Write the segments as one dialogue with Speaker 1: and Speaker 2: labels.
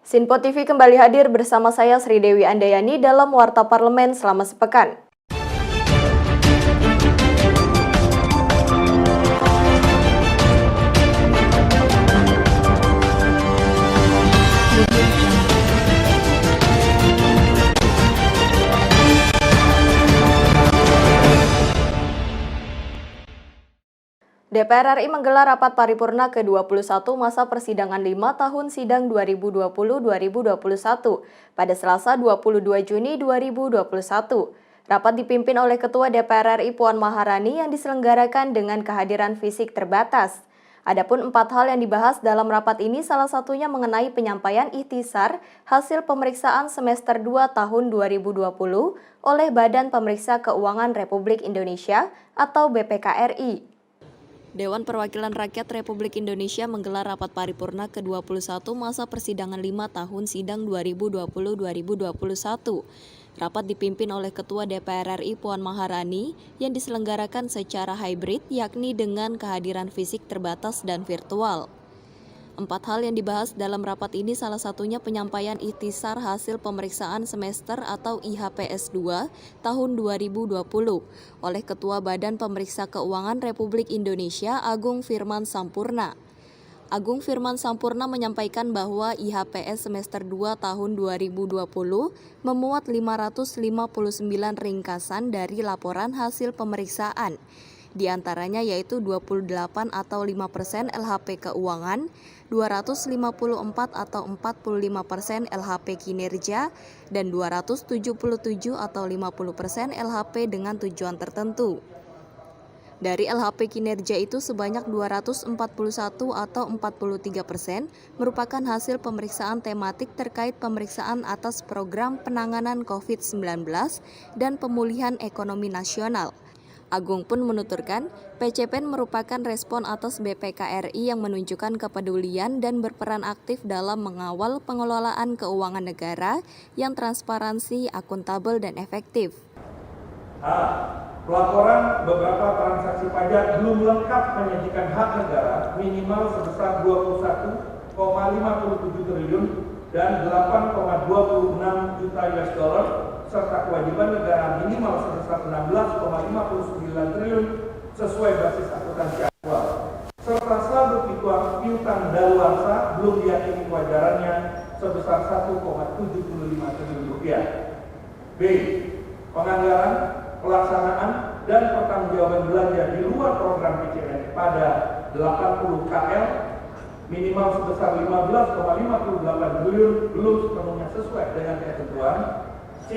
Speaker 1: Sinpo TV kembali hadir bersama saya Sri Dewi Andayani dalam Warta Parlemen selama sepekan. DPR RI menggelar rapat paripurna ke-21 masa persidangan 5 tahun sidang 2020-2021 pada Selasa 22 Juni 2021. Rapat dipimpin oleh Ketua DPR RI Puan Maharani yang diselenggarakan dengan kehadiran fisik terbatas. Adapun 4 hal yang dibahas dalam rapat ini salah satunya mengenai penyampaian ikhtisar hasil pemeriksaan semester 2 tahun 2020 oleh Badan Pemeriksa Keuangan Republik Indonesia atau BPK-RI. Dewan Perwakilan Rakyat Republik Indonesia menggelar rapat paripurna ke-21 masa persidangan 5 tahun sidang 2020-2021. Rapat dipimpin oleh Ketua DPR RI Puan Maharani yang diselenggarakan secara hybrid yakni dengan kehadiran fisik terbatas dan virtual. 4 hal yang dibahas dalam rapat ini salah satunya penyampaian ikhtisar hasil pemeriksaan semester atau IHPS 2 tahun 2020 oleh Ketua Badan Pemeriksa Keuangan Republik Indonesia Agung Firman Sampurna. Agung Firman Sampurna menyampaikan bahwa IHPS semester 2 tahun 2020 memuat 559 ringkasan dari laporan hasil pemeriksaan. Di antaranya yaitu 28 atau 5% LHP keuangan, 254 atau 45% LHP kinerja, dan 277 atau 50% LHP dengan tujuan tertentu. Dari LHP kinerja itu sebanyak 241 atau 43% merupakan hasil pemeriksaan tematik terkait pemeriksaan atas program penanganan COVID-19 dan pemulihan ekonomi nasional. Agung pun menuturkan, PCPN merupakan respon atas BPK-RI yang menunjukkan kepedulian dan berperan aktif dalam mengawal pengelolaan keuangan negara yang transparansi, akuntabel, dan efektif.
Speaker 2: Pelaporan beberapa transaksi pajak belum lengkap menyajikan hak negara minimal sebesar 21,57 triliun dan 8,26 juta US$ serta kewajiban negara minimal sebesar 16,59 triliun sesuai basis akuntansi aktual. Serta saldo piutang daluarsa belum diyakini kewajarannya sebesar 1,75 triliun rupiah. B. Penganggaran, pelaksanaan, dan pertanggungjawaban belanja di luar program PCN pada 80 KL minimal sebesar 15,58 triliun belum sepenuhnya sesuai dengan ketentuan. C.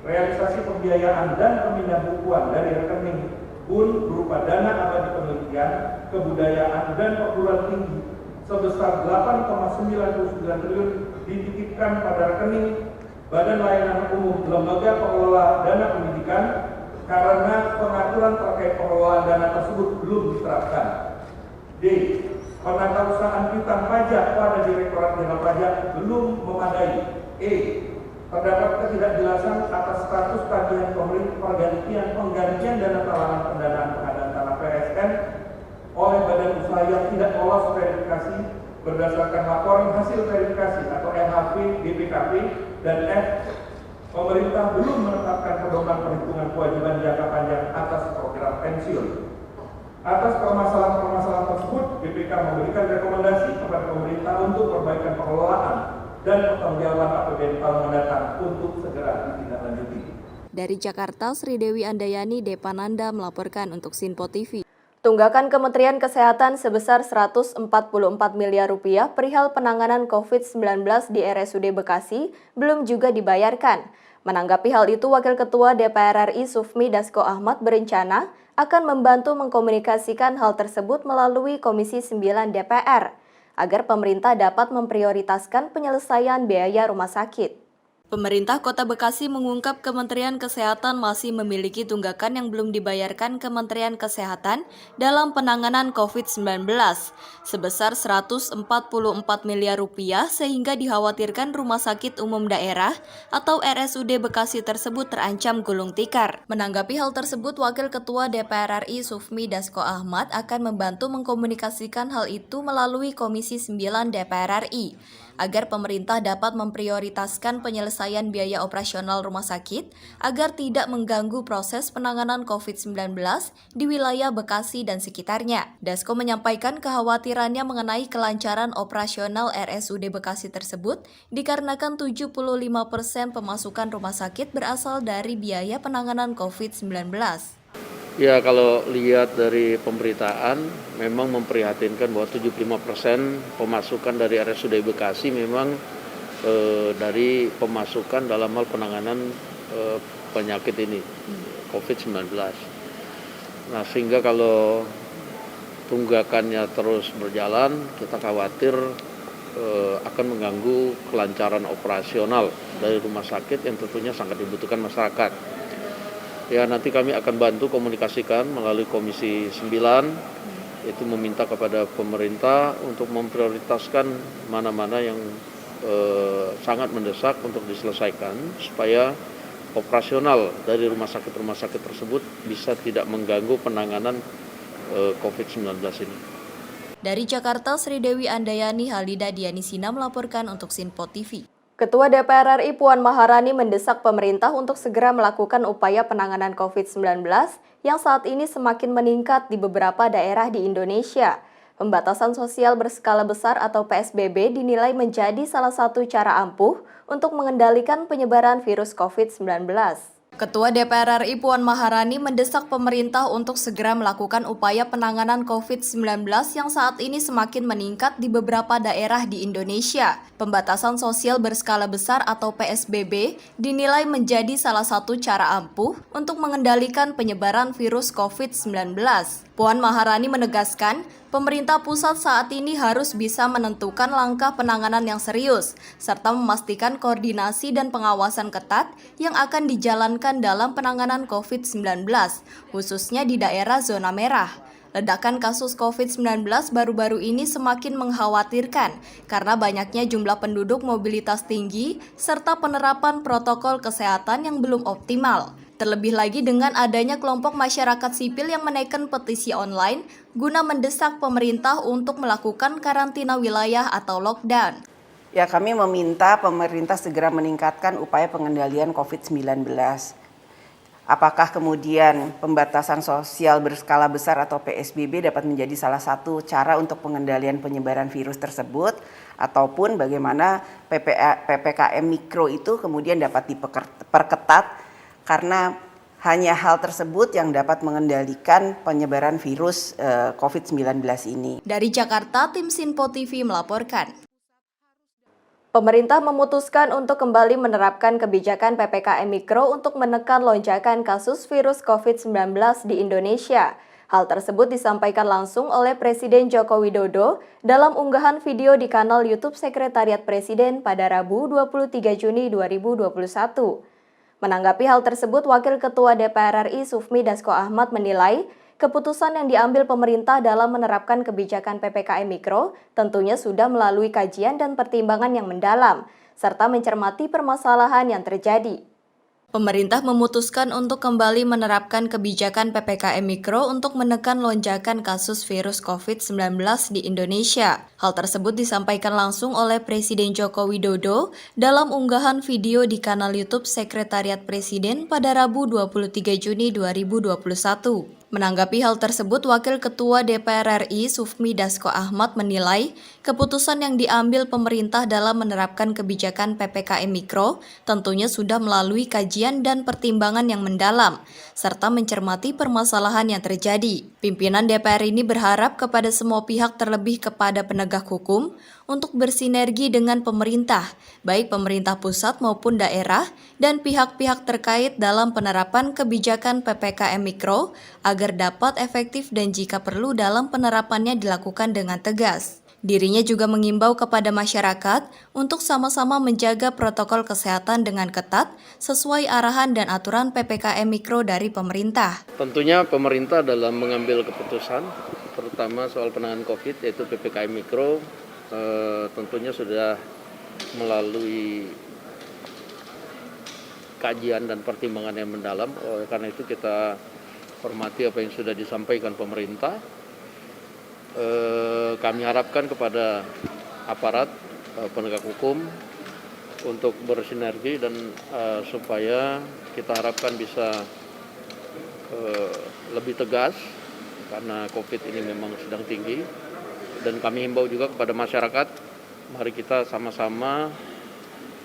Speaker 2: Realisasi pembiayaan dan pemindahan dari rekening BUN berupa dana abadi penelitian, kebudayaan, dan perguruan tinggi sebesar 8,99 triliun dititipkan pada rekening Badan Layanan Umum Lembaga Pengelola Dana Pendidikan karena pengaturan terkait pengelolaan dana tersebut belum diterapkan. D. Penatausahaan piutang pajak pada Direktorat Jenderal Pajak belum memadai. E. Terdapat ketidakjelasan atas status tagihan penggantian dana talangan pendanaan pengadaan tanah PSN oleh badan usaha yang tidak lolos verifikasi berdasarkan laporan hasil verifikasi atau LHP BPKP, dan F. Pemerintah belum menetapkan pedoman perhitungan kewajiban jangka panjang atas program pensiun. Atas permasalahan-permasalahan tersebut, BPK memberikan rekomendasi kepada pemerintah untuk perbaikan pengelolaan dan pertanggungjawaban APBN tahun mendatang untuk segera ditindaklanjuti.
Speaker 1: Dari Jakarta, Sri Dewi Andayani Depananda melaporkan untuk Sinpo TV. Tunggakan Kementerian Kesehatan sebesar Rp144 miliar perihal penanganan COVID-19 di RSUD Bekasi belum juga dibayarkan. Menanggapi hal itu, Wakil Ketua DPR RI Sufmi Dasko Ahmad berencana akan membantu mengkomunikasikan hal tersebut melalui Komisi 9 DPR, agar pemerintah dapat memprioritaskan penyelesaian biaya rumah sakit. Pemerintah Kota Bekasi mengungkap Kementerian Kesehatan masih memiliki tunggakan yang belum dibayarkan Kementerian Kesehatan dalam penanganan COVID-19 sebesar Rp144 miliar sehingga dikhawatirkan Rumah Sakit Umum Daerah atau RSUD Bekasi tersebut terancam gulung tikar. Menanggapi hal tersebut, Wakil Ketua DPR RI Sufmi Dasko Ahmad akan membantu mengkomunikasikan hal itu melalui Komisi 9 DPR RI. agar pemerintah dapat memprioritaskan penyelesaian biaya operasional rumah sakit agar tidak mengganggu proses penanganan COVID-19 di wilayah Bekasi dan sekitarnya. Dasko menyampaikan kekhawatirannya mengenai kelancaran operasional RSUD Bekasi tersebut dikarenakan 75% pemasukan rumah sakit berasal dari biaya penanganan COVID-19.
Speaker 3: Ya, kalau lihat dari pemberitaan memang memprihatinkan bahwa 75% pemasukan dari RSUD Bekasi memang dari pemasukan dalam hal penanganan penyakit ini, COVID-19. Nah, sehingga kalau tunggakannya terus berjalan, kita khawatir akan mengganggu kelancaran operasional dari rumah sakit yang tentunya sangat dibutuhkan masyarakat. Ya, nanti kami akan bantu komunikasikan melalui Komisi 9, itu meminta kepada pemerintah untuk memprioritaskan mana-mana yang sangat mendesak untuk diselesaikan supaya operasional dari rumah sakit tersebut bisa tidak mengganggu penanganan COVID-19 ini.
Speaker 1: Dari Jakarta, Sri Dewi Andayani Halida Dianisina melaporkan untuk Sinpo TV.
Speaker 4: Ketua DPR RI Puan Maharani mendesak pemerintah untuk segera melakukan upaya penanganan COVID-19 yang saat ini semakin meningkat di beberapa daerah di Indonesia. Pembatasan sosial berskala besar atau PSBB dinilai menjadi salah satu cara ampuh untuk mengendalikan penyebaran virus COVID-19.
Speaker 1: Ketua DPR RI Puan Maharani mendesak pemerintah untuk segera melakukan upaya penanganan COVID-19 yang saat ini semakin meningkat di beberapa daerah di Indonesia. Pembatasan sosial berskala besar atau PSBB dinilai menjadi salah satu cara ampuh untuk mengendalikan penyebaran virus COVID-19. Puan Maharani menegaskan, pemerintah pusat saat ini harus bisa menentukan langkah penanganan yang serius, serta memastikan koordinasi dan pengawasan ketat yang akan dijalankan dalam penanganan COVID-19, khususnya di daerah zona merah. Ledakan kasus COVID-19 baru-baru ini semakin mengkhawatirkan karena banyaknya jumlah penduduk mobilitas tinggi serta penerapan protokol kesehatan yang belum optimal. Terlebih lagi dengan adanya kelompok masyarakat sipil yang menaikkan petisi online guna mendesak pemerintah untuk melakukan karantina wilayah atau lockdown.
Speaker 5: Ya, kami meminta pemerintah segera meningkatkan upaya pengendalian COVID-19. Apakah kemudian pembatasan sosial berskala besar atau PSBB dapat menjadi salah satu cara untuk pengendalian penyebaran virus tersebut, ataupun bagaimana PPKM mikro itu kemudian dapat diperketat karena hanya hal tersebut yang dapat mengendalikan penyebaran virus COVID-19 ini.
Speaker 1: Dari Jakarta, tim Sinpo TV melaporkan.
Speaker 4: Pemerintah memutuskan untuk kembali menerapkan kebijakan PPKM Mikro untuk menekan lonjakan kasus virus COVID-19 di Indonesia. Hal tersebut disampaikan langsung oleh Presiden Joko Widodo dalam unggahan video di kanal YouTube Sekretariat Presiden pada Rabu 23 Juni 2021. Menanggapi hal tersebut, Wakil Ketua DPR RI Sufmi Dasko Ahmad menilai keputusan yang diambil pemerintah dalam menerapkan kebijakan PPKM Mikro tentunya sudah melalui kajian dan pertimbangan yang mendalam, serta mencermati permasalahan yang terjadi.
Speaker 1: Pemerintah memutuskan untuk kembali menerapkan kebijakan PPKM Mikro untuk menekan lonjakan kasus virus COVID-19 di Indonesia. Hal tersebut disampaikan langsung oleh Presiden Joko Widodo dalam unggahan video di kanal YouTube Sekretariat Presiden pada Rabu 23 Juni 2021. Menanggapi hal tersebut, Wakil Ketua DPR RI Sufmi Dasko Ahmad menilai keputusan yang diambil pemerintah dalam menerapkan kebijakan PPKM Mikro tentunya sudah melalui kajian dan pertimbangan yang mendalam, serta mencermati permasalahan yang terjadi. Pimpinan DPR ini berharap kepada semua pihak terlebih kepada penegak hukum untuk bersinergi dengan pemerintah, baik pemerintah pusat maupun daerah, dan pihak-pihak terkait dalam penerapan kebijakan PPKM Mikro agar dapat efektif dan jika perlu dalam penerapannya dilakukan dengan tegas. Dirinya juga mengimbau kepada masyarakat untuk sama-sama menjaga protokol kesehatan dengan ketat sesuai arahan dan aturan PPKM Mikro dari pemerintah.
Speaker 3: Tentunya pemerintah dalam mengambil keputusan, terutama soal penanganan COVID, yaitu PPKM Mikro, tentunya sudah melalui kajian dan pertimbangan yang mendalam. Karena itu kita hormati apa yang sudah disampaikan pemerintah. Kami harapkan kepada aparat penegak hukum untuk bersinergi dan supaya kita harapkan bisa lebih tegas karena COVID ini memang sedang tinggi, dan kami himbau juga kepada masyarakat, mari kita sama-sama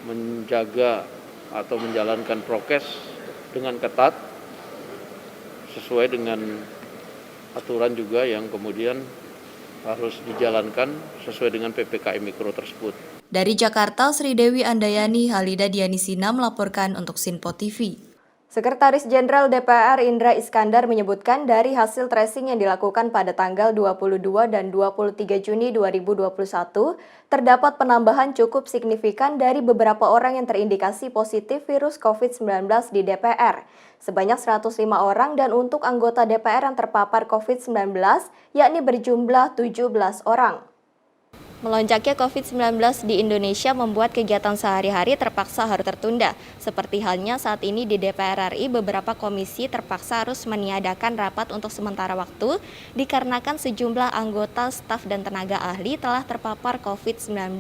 Speaker 3: menjaga atau menjalankan prokes dengan ketat sesuai dengan aturan juga yang kemudian harus dijalankan sesuai dengan PPKM Mikro tersebut.
Speaker 4: Dari Jakarta, Sri Dewi Andayani, Halida Dianisina melaporkan untuk Sinpo TV.
Speaker 1: Sekretaris Jenderal DPR Indra Iskandar menyebutkan dari hasil tracing yang dilakukan pada tanggal 22 dan 23 Juni 2021, terdapat penambahan cukup signifikan dari beberapa orang yang terindikasi positif virus COVID-19 di DPR, sebanyak 105 orang, dan untuk anggota DPR yang terpapar COVID-19, yakni berjumlah 17 orang. Melonjaknya COVID-19 di Indonesia membuat kegiatan sehari-hari terpaksa harus tertunda. Seperti halnya saat ini di DPR RI, beberapa komisi terpaksa harus meniadakan rapat untuk sementara waktu dikarenakan sejumlah anggota, staf, dan tenaga ahli telah terpapar COVID-19.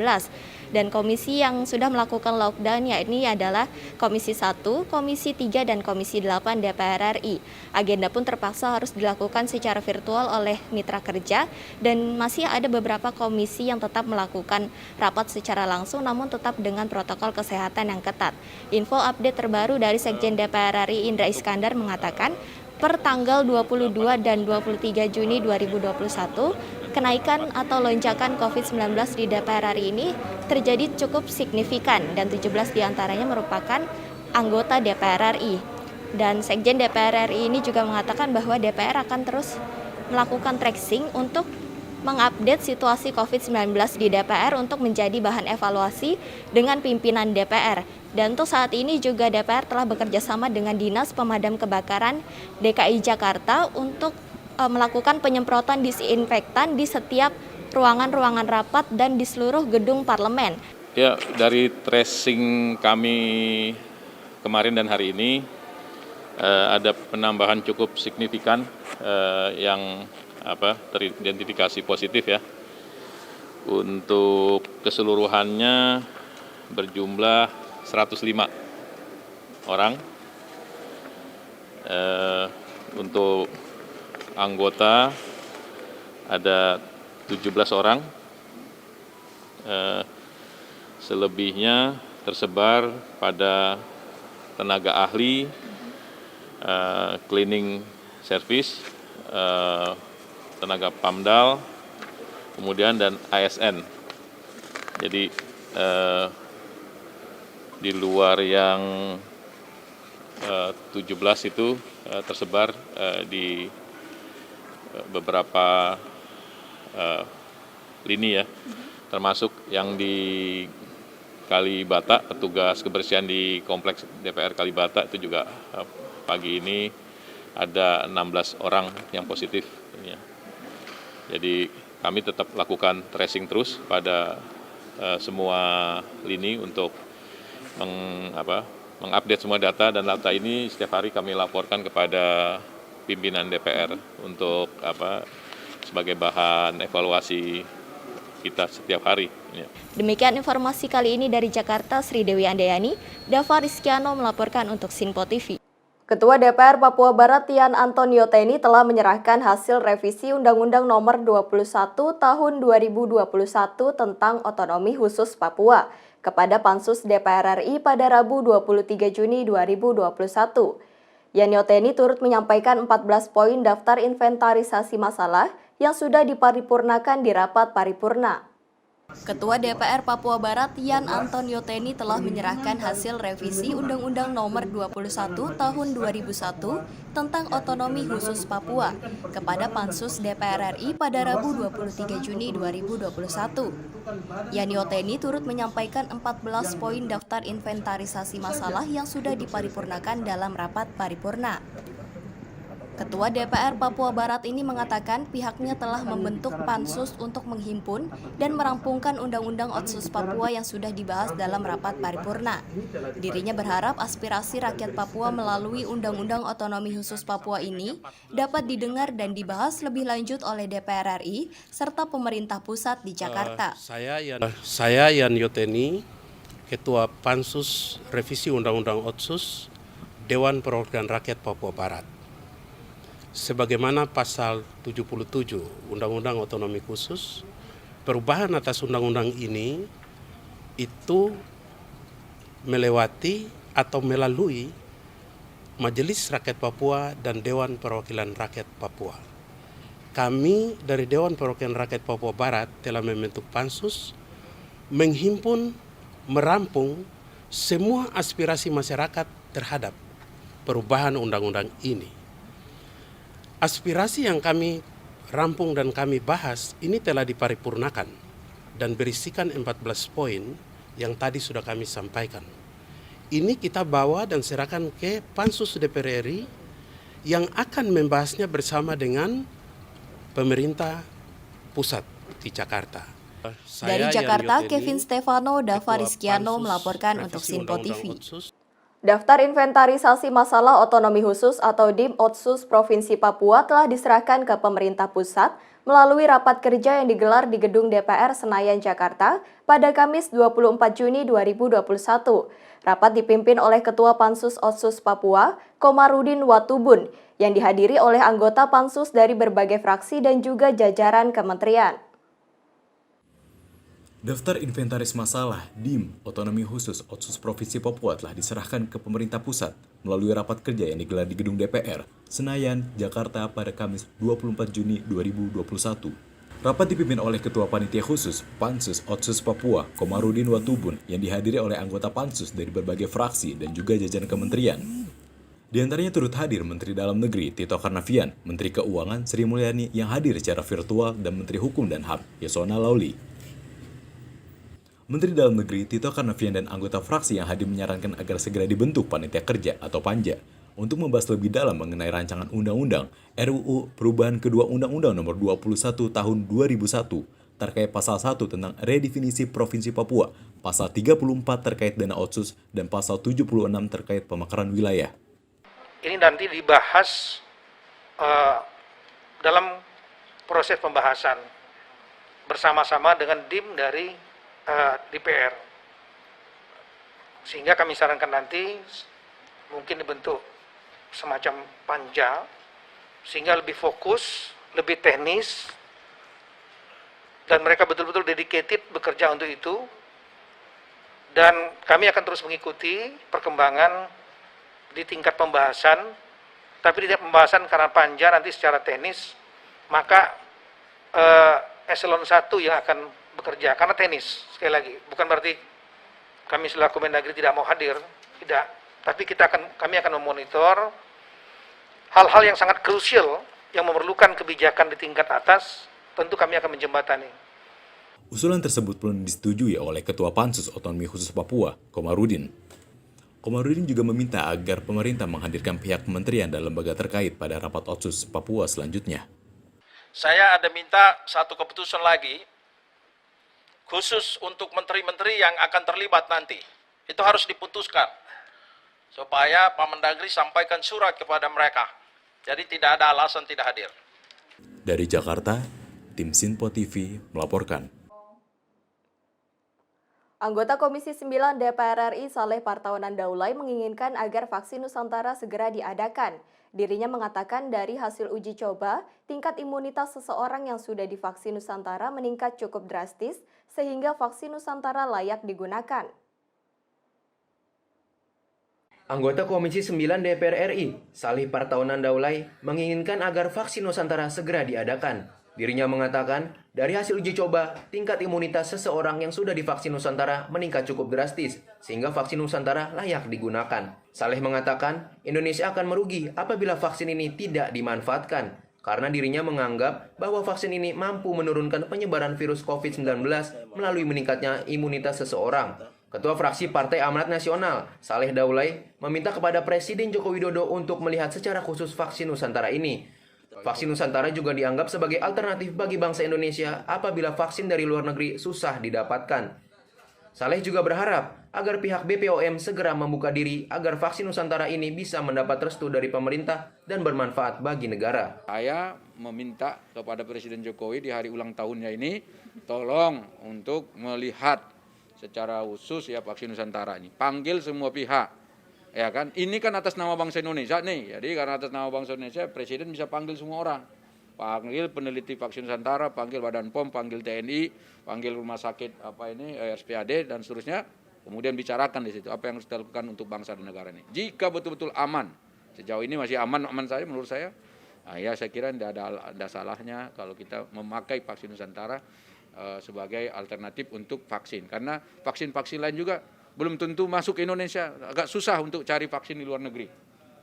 Speaker 1: Dan komisi yang sudah melakukan lockdown yakni adalah Komisi 1, Komisi 3, dan Komisi 8 DPR RI. Agenda pun terpaksa harus dilakukan secara virtual oleh mitra kerja, dan masih ada beberapa komisi yang tetap melakukan rapat secara langsung namun tetap dengan protokol kesehatan yang ketat. Info update terbaru dari Sekjen DPR RI Indra Iskandar mengatakan, per tanggal 22 dan 23 Juni 2021, kenaikan atau lonjakan COVID-19 di DPR RI ini terjadi cukup signifikan dan 17 diantaranya merupakan anggota DPR RI. Dan Sekjen DPR RI ini juga mengatakan bahwa DPR akan terus melakukan tracing untuk mengupdate situasi COVID-19 di DPR untuk menjadi bahan evaluasi dengan pimpinan DPR. Dan untuk saat ini juga DPR telah bekerja sama dengan Dinas Pemadam Kebakaran DKI Jakarta untuk melakukan penyemprotan disinfektan di setiap ruangan-ruangan rapat dan di seluruh gedung parlemen.
Speaker 6: Ya, dari tracing kami kemarin dan hari ini ada penambahan cukup signifikan yang teridentifikasi positif ya. Untuk keseluruhannya berjumlah 105 orang. Untuk anggota ada 17 orang, selebihnya tersebar pada tenaga ahli, cleaning service, tenaga PAMDAL, kemudian dan ASN. Jadi di luar yang 17 itu tersebar di beberapa lini ya, termasuk yang di Kalibata, petugas kebersihan di kompleks DPR Kalibata itu juga pagi ini ada 16 orang yang positif. Ya. Jadi kami tetap lakukan tracing terus pada semua lini untuk mengupdate semua data, dan data ini setiap hari kami laporkan kepada pimpinan DPR untuk sebagai bahan evaluasi kita setiap hari. Ya.
Speaker 1: Demikian informasi kali ini dari Jakarta, Sri Dewi Andayani, Dava Rizkiano melaporkan untuk Sinpo TV. Ketua DPR Papua Barat Tian Antonio Teni telah menyerahkan hasil revisi Undang-Undang Nomor 21 Tahun 2021 tentang Otonomi Khusus Papua kepada Pansus DPR RI pada Rabu 23 Juni 2021. Yanio Teni turut menyampaikan 14 poin daftar inventarisasi masalah yang sudah diparipurnakan di rapat paripurna. Ketua DPR Papua Barat Yan Antonio Teni telah menyerahkan hasil revisi Undang-Undang Nomor 21 Tahun 2001 tentang Otonomi Khusus Papua kepada Pansus DPR RI pada Rabu 23 Juni 2021. Yanio Teni turut menyampaikan 14 poin daftar inventarisasi masalah yang sudah diparipurnakan dalam rapat paripurna. Ketua DPR Papua Barat ini mengatakan pihaknya telah membentuk pansus untuk menghimpun dan merampungkan Undang-Undang Otsus Papua yang sudah dibahas dalam rapat paripurna. Dirinya berharap aspirasi rakyat Papua melalui Undang-Undang Otonomi Khusus Papua ini dapat didengar dan dibahas lebih lanjut oleh DPR RI serta pemerintah pusat di Jakarta.
Speaker 7: Saya Yan Yoteni, Ketua Pansus Revisi Undang-Undang Otsus Dewan Perwakilan Rakyat Papua Barat. Sebagaimana pasal 77 Undang-Undang Otonomi Khusus, perubahan atas undang-undang ini itu melewati atau melalui Majelis Rakyat Papua dan Dewan Perwakilan Rakyat Papua. Kami dari Dewan Perwakilan Rakyat Papua Barat telah membentuk pansus menghimpun, merampung semua aspirasi masyarakat terhadap perubahan undang-undang ini. Aspirasi yang kami rampung dan kami bahas ini telah diparipurnakan dan berisikan 14 poin yang tadi sudah kami sampaikan. Ini kita bawa dan serahkan ke Pansus DPR RI yang akan membahasnya bersama dengan pemerintah pusat di Jakarta.
Speaker 1: Dari Jakarta, Kevin Stefano, Dava Rizkiano melaporkan untuk Sinpo TV. Daftar inventarisasi masalah otonomi khusus atau DIM Otsus Provinsi Papua telah diserahkan ke pemerintah pusat melalui rapat kerja yang digelar di Gedung DPR Senayan, Jakarta pada Kamis 24 Juni 2021. Rapat dipimpin oleh Ketua Pansus Otsus Papua, Komarudin Watubun, yang dihadiri oleh anggota Pansus dari berbagai fraksi dan juga jajaran kementerian.
Speaker 8: Daftar inventaris masalah DIM Otonomi Khusus Otsus Provinsi Papua telah diserahkan ke pemerintah pusat melalui rapat kerja yang digelar di Gedung DPR, Senayan, Jakarta pada Kamis 24 Juni 2021. Rapat dipimpin oleh Ketua Panitia Khusus Pansus Otsus Papua, Komarudin Watubun, yang dihadiri oleh anggota Pansus dari berbagai fraksi dan juga jajaran kementerian. Di antaranya turut hadir Menteri Dalam Negeri Tito Karnavian, Menteri Keuangan Sri Mulyani yang hadir secara virtual, dan Menteri Hukum dan HAM Yasona Lauli. Menteri Dalam Negeri Tito Karnavian dan anggota fraksi yang hadir menyarankan agar segera dibentuk panitia kerja atau panja untuk membahas lebih dalam mengenai rancangan undang-undang RUU perubahan kedua Undang-Undang Nomor 21 Tahun 2001 terkait pasal 1 tentang redefinisi Provinsi Papua, pasal 34 terkait dana otsus, dan pasal 76 terkait pemekaran wilayah.
Speaker 9: Ini nanti dibahas dalam proses pembahasan bersama-sama dengan DIM dari DPR, sehingga kami sarankan nanti mungkin dibentuk semacam panja sehingga lebih fokus, lebih teknis, dan mereka betul-betul dedicated bekerja untuk itu. Dan kami akan terus mengikuti perkembangan di tingkat pembahasan, tapi tidak pembahasan karena panja nanti secara teknis, maka eselon 1 yang akan bekerja karena teknis. Sekali lagi, bukan berarti kami selaku Mendagri tidak mau hadir, tidak. Tapi kami akan memonitor hal-hal yang sangat krusial yang memerlukan kebijakan di tingkat atas. Tentu kami akan menjembatani.
Speaker 8: Usulan tersebut pun disetujui oleh Ketua Pansus Otonomi Khusus Papua, Komarudin. Komarudin juga meminta agar pemerintah menghadirkan pihak kementerian dan lembaga terkait pada rapat Otsus Papua selanjutnya.
Speaker 9: Saya ada minta satu keputusan lagi, khusus untuk menteri-menteri yang akan terlibat nanti. Itu harus diputuskan, supaya Pak Mendagri sampaikan surat kepada mereka. Jadi tidak ada alasan tidak hadir.
Speaker 8: Dari Jakarta, tim Sinpo TV melaporkan.
Speaker 1: Anggota Komisi 9 DPR RI Saleh Partaunan Daulay menginginkan agar vaksin Nusantara segera diadakan. Dirinya mengatakan dari hasil uji coba, tingkat imunitas seseorang yang sudah divaksin Nusantara meningkat cukup drastis, sehingga vaksin Nusantara layak digunakan.
Speaker 10: Anggota Komisi 9 DPR RI, Saleh Partaunan Daulay, menginginkan agar vaksin Nusantara segera diadakan. Dirinya mengatakan, dari hasil uji coba, tingkat imunitas seseorang yang sudah divaksin Nusantara meningkat cukup drastis, sehingga vaksin Nusantara layak digunakan. Saleh mengatakan, Indonesia akan merugi apabila vaksin ini tidak dimanfaatkan, karena dirinya menganggap bahwa vaksin ini mampu menurunkan penyebaran virus COVID-19 melalui meningkatnya imunitas seseorang. Ketua fraksi Partai Amanat Nasional, Saleh Daulay, meminta kepada Presiden Joko Widodo untuk melihat secara khusus vaksin Nusantara ini. Vaksin Nusantara juga dianggap sebagai alternatif bagi bangsa Indonesia apabila vaksin dari luar negeri susah didapatkan. Saleh juga berharap agar pihak BPOM segera membuka diri agar vaksin Nusantara ini bisa mendapat restu dari pemerintah dan bermanfaat bagi negara.
Speaker 11: Saya meminta kepada Presiden Jokowi di hari ulang tahunnya ini, tolong untuk melihat secara khusus ya vaksin Nusantara ini. Panggil semua pihak, ya kan? Ini kan atas nama bangsa Indonesia nih. Jadi karena atas nama bangsa Indonesia, Presiden bisa panggil semua orang. Panggil peneliti vaksin Nusantara, panggil Badan POM, panggil TNI, panggil rumah sakit RSPAD dan seterusnya. Kemudian bicarakan di situ apa yang harus dilakukan untuk bangsa dan negara ini. Jika betul-betul aman, sejauh ini masih aman saja menurut saya. Nah, ya saya kira tidak ada salahnya kalau kita memakai vaksin Nusantara sebagai alternatif untuk vaksin, karena vaksin-vaksin lain juga belum tentu masuk ke Indonesia, agak susah untuk cari vaksin di luar negeri,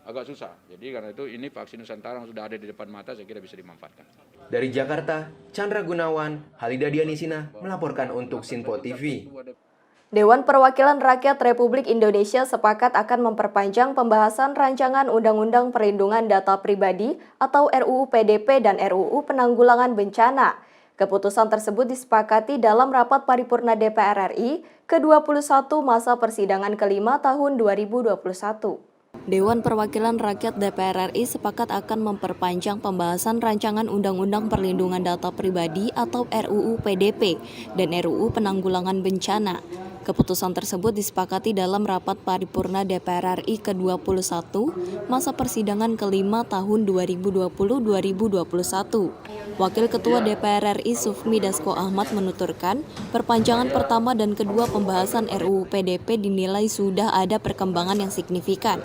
Speaker 11: agak susah. Jadi karena itu ini vaksin Nusantara yang sudah ada di depan mata, saya kira bisa dimanfaatkan.
Speaker 10: Dari Jakarta, Chandra Gunawan, Halida Dianisina melaporkan untuk Sinpo TV.
Speaker 4: Dewan Perwakilan Rakyat Republik Indonesia sepakat akan memperpanjang pembahasan rancangan Undang-Undang Perlindungan Data Pribadi atau RUU PDP dan RUU Penanggulangan Bencana. Keputusan tersebut disepakati dalam rapat paripurna DPR RI ke-21 masa persidangan kelima tahun 2021. Dewan Perwakilan Rakyat DPR RI sepakat akan memperpanjang pembahasan rancangan Undang-Undang Perlindungan Data Pribadi atau RUU PDP dan RUU Penanggulangan Bencana. Keputusan tersebut disepakati dalam rapat paripurna DPR RI ke-21 masa persidangan kelima tahun 2020-2021. Wakil Ketua DPR RI Sufmi Dasko Ahmad menuturkan, perpanjangan pertama dan kedua pembahasan RUU PDP dinilai sudah ada perkembangan yang signifikan.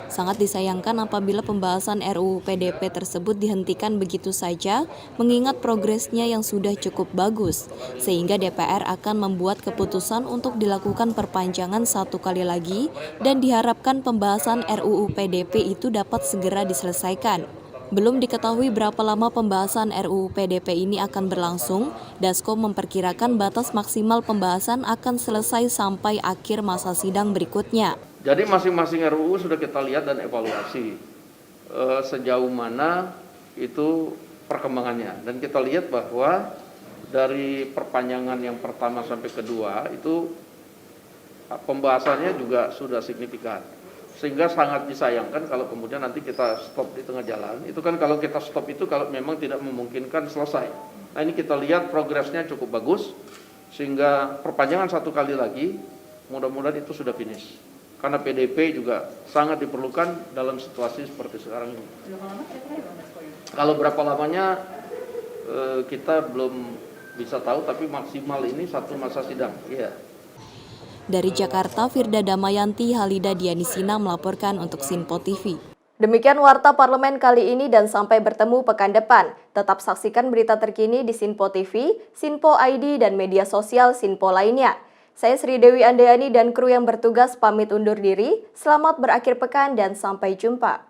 Speaker 4: Sangat disayangkan apabila pembahasan RUU PDP tersebut dihentikan begitu saja, mengingat progresnya yang sudah cukup bagus, sehingga DPR akan membuat keputusan untuk dilakukan perpanjangan satu kali lagi dan diharapkan pembahasan RUU PDP itu dapat segera diselesaikan. Belum diketahui berapa lama pembahasan RUU PDP ini akan berlangsung, Dasko memperkirakan batas maksimal pembahasan akan selesai sampai akhir masa sidang berikutnya.
Speaker 3: Jadi masing-masing RUU sudah kita lihat dan evaluasi sejauh mana itu perkembangannya. Dan kita lihat bahwa dari perpanjangan yang pertama sampai kedua itu pembahasannya juga sudah signifikan. Sehingga sangat disayangkan kalau kemudian nanti kita stop di tengah jalan. Itu kan kalau kita stop itu kalau memang tidak memungkinkan selesai. Nah ini kita lihat progresnya cukup bagus. Sehingga perpanjangan satu kali lagi mudah-mudahan itu sudah finish. Karena PDP juga sangat diperlukan dalam situasi seperti sekarang ini. Kalau berapa lamanya kita belum bisa tahu, tapi maksimal ini satu masa sidang. Iya.
Speaker 4: Dari Jakarta, Firda Damayanti, Halida Dianisina melaporkan untuk Sinpo TV.
Speaker 1: Demikian Warta Parlemen kali ini dan sampai bertemu pekan depan. Tetap saksikan berita terkini di Sinpo TV, Sinpo ID, dan media sosial Sinpo lainnya. Saya Sri Dewi Andayani dan kru yang bertugas pamit undur diri. Selamat berakhir pekan dan sampai jumpa.